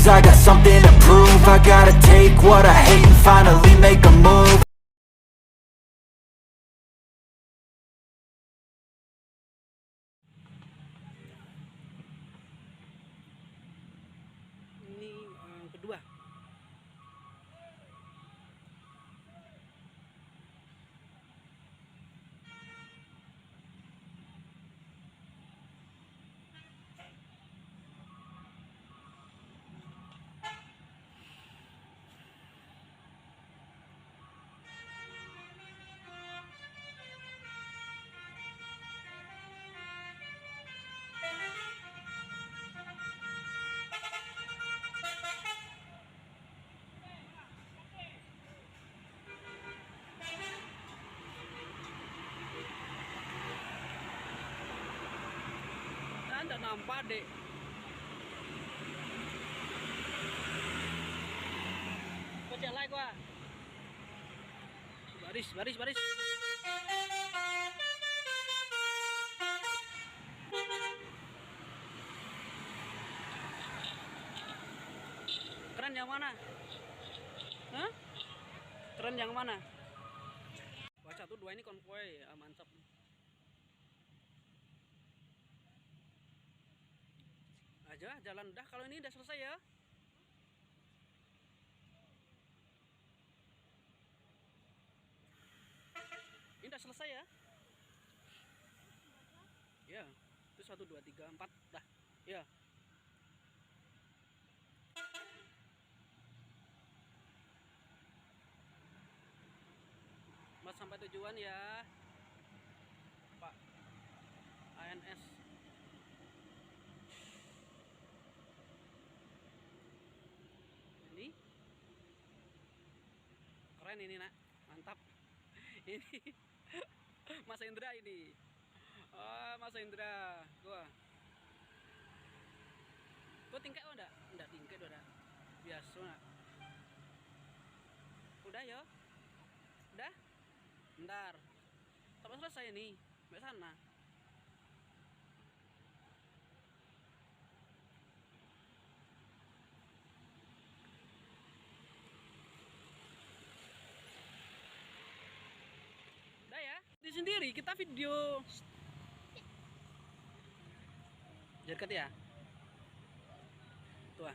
cause I got something to prove. I gotta take what I hate and finally make a move. Ini kedua. Nggak nampak dek. Kau jalan gua. Baris. Keren yang mana? Hah? Keren yang mana? Wah, 1-2 ini konvoy, mantap. Aja jalan dah, kalau ini udah selesai ya. Ini udah selesai ya. Ya, itu 1 2 3 4 dah. Ya. Mas sampai tujuan ya, Pak ANS. Ini keren ini nak, mantap. Ini Mas Indra ini. Mas Indra, gua tingkat enggak? Enggak tingkat udah. Biasa nak. Udah ya? Udah? Bentar. Sampai selesai nih. Sampai sana. Udah ya? Di sendiri kita video. Dekat ya? Tuh.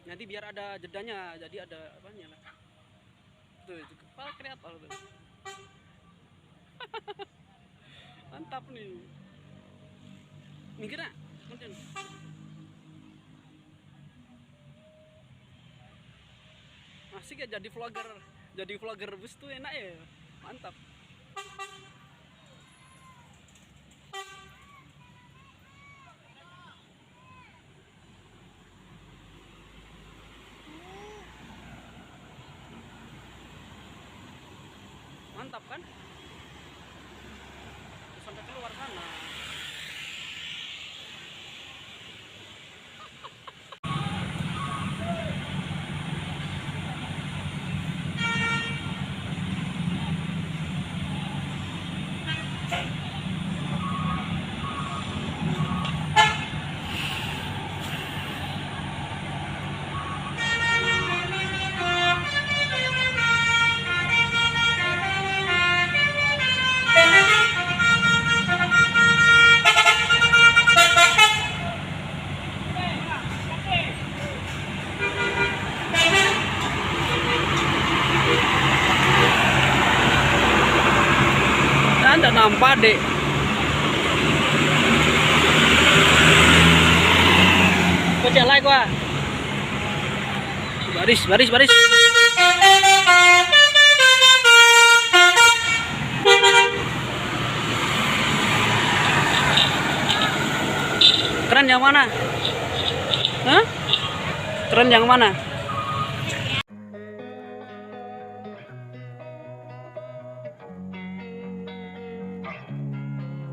Nanti biar ada jedanya, jadi ada apanya lah. Tuh, kepala kreator tuh. Mantap nih. Minggir nak, mungkin. Asik ya jadi vlogger bus tuh enak ya, mantap. Mantap kan? Sampai keluar sana. Nggak nampak dek. Kau jalan gua. Baris. Keren yang mana? Hah? Keren yang mana?